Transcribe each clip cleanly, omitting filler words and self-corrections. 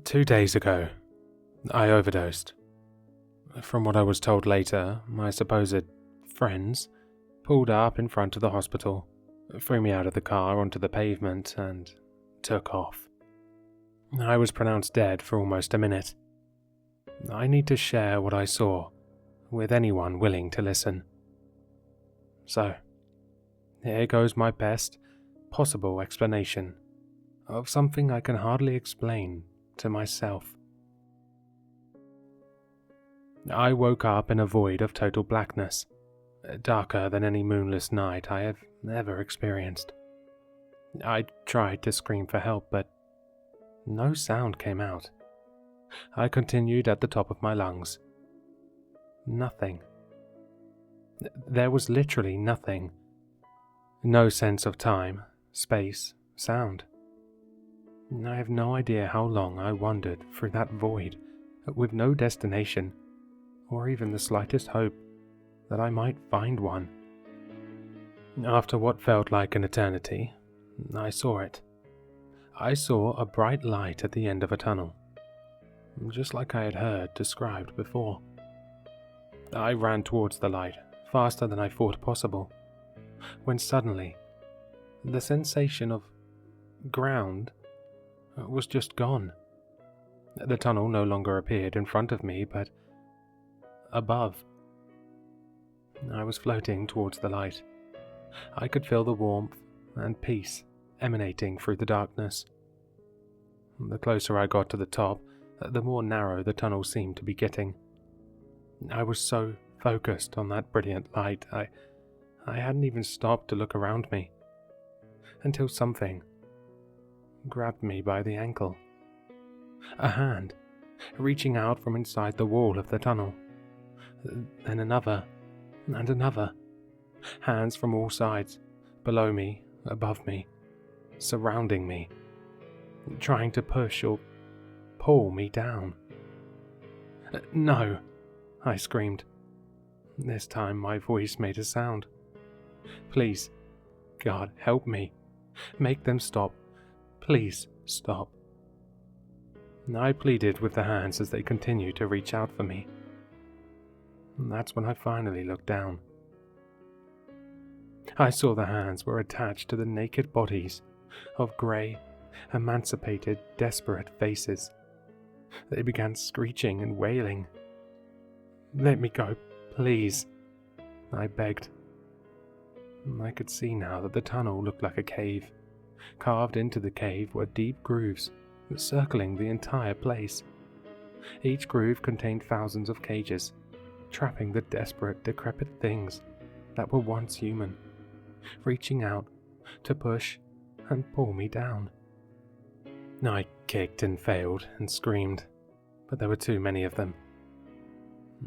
2 days ago, I overdosed. From what I was told later, my supposed friends pulled up in front of the hospital, threw me out of the car onto the pavement, and took off. I was pronounced dead for almost a minute. I need to share what I saw with anyone willing to listen. So, here goes my best possible explanation of something I can hardly explain to myself. I woke up in a void of total blackness, darker than any moonless night I have ever experienced. I tried to scream for help, but no sound came out. I continued at the top of my lungs. Nothing. There was literally nothing. No sense of time, space, sound. I have no idea how long I wandered through that void, with no destination, or even the slightest hope that I might find one. After what felt like an eternity, I saw it. I saw a bright light at the end of a tunnel, just like I had heard described before. I ran towards the light, faster than I thought possible, when suddenly, the sensation of ground was just gone. The tunnel no longer appeared in front of me, but above. I was floating towards the light. I could feel the warmth and peace emanating through the darkness. The closer I got to the top, the more narrow the tunnel seemed to be getting. I was so focused on that brilliant light, I hadn't even stopped to look around me, until something grabbed me by the ankle. A hand, reaching out from inside the wall of the tunnel. Then another, and another. Hands from all sides, below me, above me, surrounding me, trying to push or pull me down. No, I screamed. This time my voice made a sound. Please, God, help me. Make them stop. Please stop. I pleaded with the hands as they continued to reach out for me. And that's when I finally looked down. I saw the hands were attached to the naked bodies of grey, emancipated, desperate faces. They began screeching and wailing. Let me go, please, I begged. I could see now that the tunnel looked like a cave. Carved into the cave were deep grooves, circling the entire place. Each groove contained thousands of cages, trapping the desperate, decrepit things that were once human, reaching out to push and pull me down. I kicked and failed and screamed, but there were too many of them.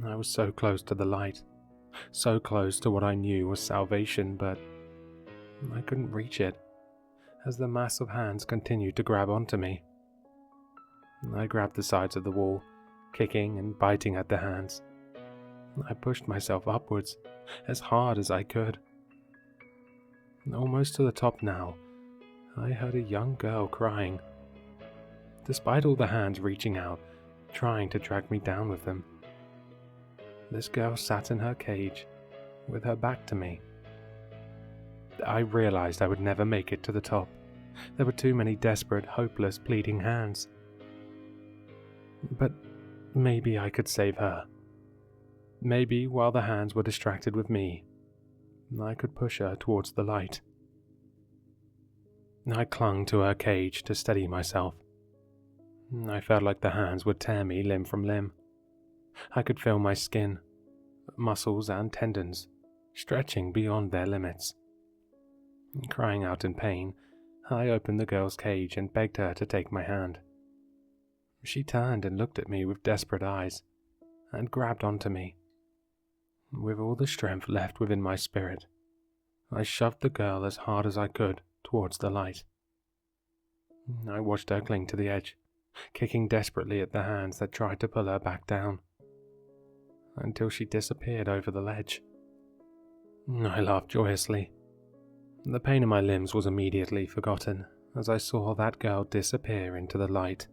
I was so close to the light, so close to what I knew was salvation, but I couldn't reach it as the mass of hands continued to grab onto me. I grabbed the sides of the wall, kicking and biting at the hands. I pushed myself upwards as hard as I could. Almost to the top now, I heard a young girl crying. Despite all the hands reaching out, trying to drag me down with them, this girl sat in her cage, with her back to me. I realized I would never make it to the top. There were too many desperate, hopeless, pleading hands. But maybe I could save her. Maybe while the hands were distracted with me, I could push her towards the light. I clung to her cage to steady myself. I felt like the hands would tear me limb from limb. I could feel my skin, muscles and tendons stretching beyond their limits. Crying out in pain, I opened the girl's cage and begged her to take my hand. She turned and looked at me with desperate eyes, and grabbed onto me. With all the strength left within my spirit, I shoved the girl as hard as I could towards the light. I watched her cling to the edge, kicking desperately at the hands that tried to pull her back down, until she disappeared over the ledge. I laughed joyously. The pain in my limbs was immediately forgotten as I saw that girl disappear into the light.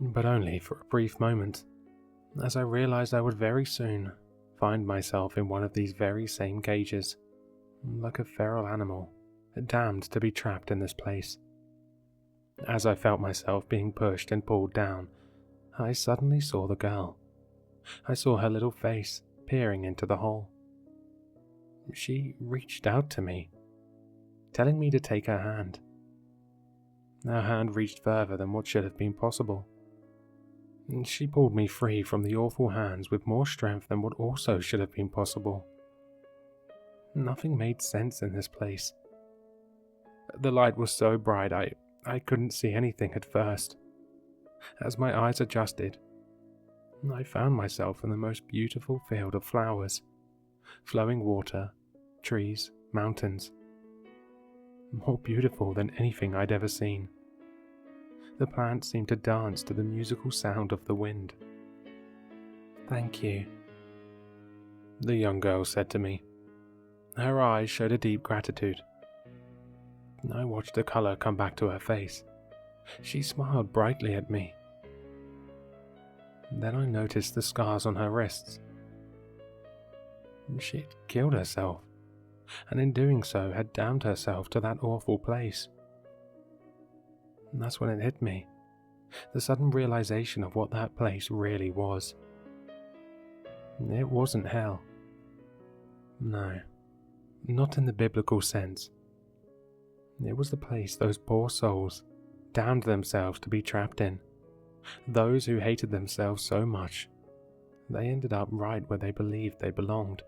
but only for a brief moment, as I realized I would very soon find myself in one of these very same cages, like a feral animal, damned to be trapped in this place. As I felt myself being pushed and pulled down, I suddenly saw the girl. I saw her little face peering into the hole. She reached out to me, telling me to take her hand. Her hand reached further than what should have been possible. She pulled me free from the awful hands with more strength than what also should have been possible. Nothing made sense in this place. The light was so bright I couldn't see anything at first. As my eyes adjusted, I found myself in the most beautiful field of flowers, flowing water, trees, mountains. More beautiful than anything I'd ever seen. The plants seemed to dance to the musical sound of the wind. "Thank you," the young girl said to me. Her eyes showed a deep gratitude. I watched the color come back to her face. She smiled brightly at me. Then I noticed the scars on her wrists. She'd killed herself, and in doing so had damned herself to that awful place. And that's when it hit me, the sudden realization of what that place really was. It wasn't hell. No, not in the biblical sense. It was the place those poor souls damned themselves to be trapped in. Those who hated themselves so much, they ended up right where they believed they belonged,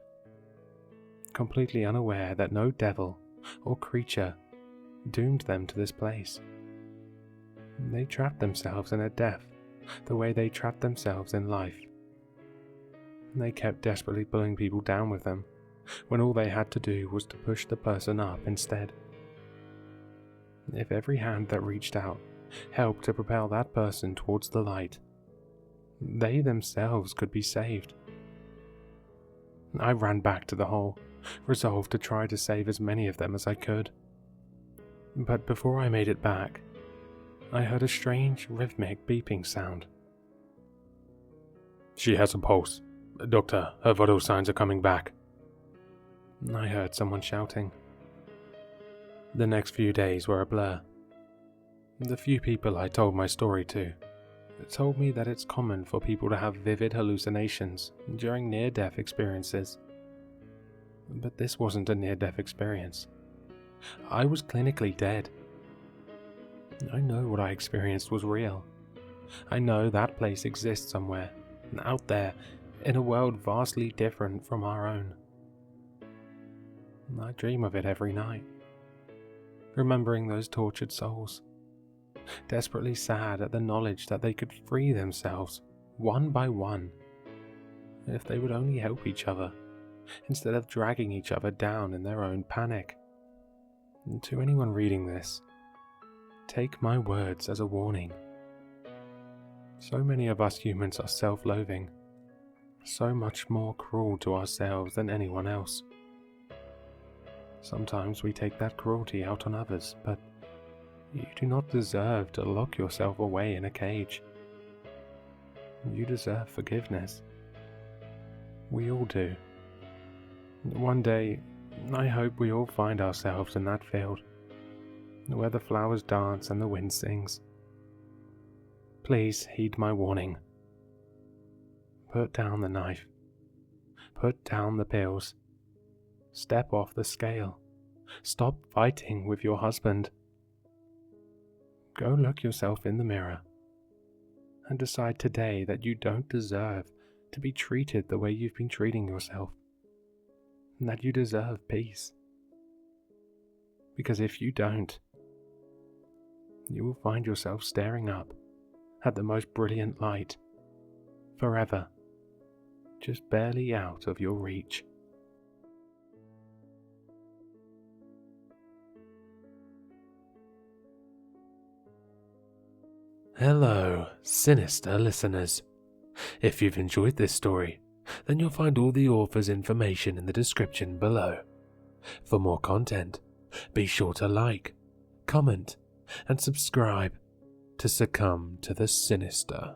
completely unaware that no devil or creature doomed them to this place. They trapped themselves in a death the way they trapped themselves in life. They kept desperately pulling people down with them, when all they had to do was to push the person up instead. If every hand that reached out helped to propel that person towards the light, they themselves could be saved. I ran back to the hole, resolved to try to save as many of them as I could. But before I made it back, I heard a strange, rhythmic beeping sound. "She has a pulse. Doctor, her vital signs are coming back," I heard someone shouting. The next few days were a blur. The few people I told my story to told me that it's common for people to have vivid hallucinations during near-death experiences. But this wasn't a near-death experience. I was clinically dead. I know what I experienced was real. I know that place exists somewhere, out there, in a world vastly different from our own. I dream of it every night, remembering those tortured souls, desperately sad at the knowledge that they could free themselves, one by one, if they would only help each other, instead of dragging each other down in their own panic. And to anyone reading this, take my words as a warning. So many of us humans are self-loathing, so much more cruel to ourselves than anyone else. Sometimes we take that cruelty out on others, but you do not deserve to lock yourself away in a cage. You deserve forgiveness. We all do. One day, I hope we all find ourselves in that field, where the flowers dance and the wind sings. Please heed my warning. Put down the knife. Put down the pills. Step off the scale. Stop fighting with your husband. Go look yourself in the mirror and decide today that you don't deserve to be treated the way you've been treating yourself, and that you deserve peace. Because if you don't, you will find yourself staring up at the most brilliant light, forever, just barely out of your reach. Hello, sinister listeners. If you've enjoyed this story, then you'll find all the author's information in the description below. For more content, be sure to like, comment, and subscribe to succumb to the sinister.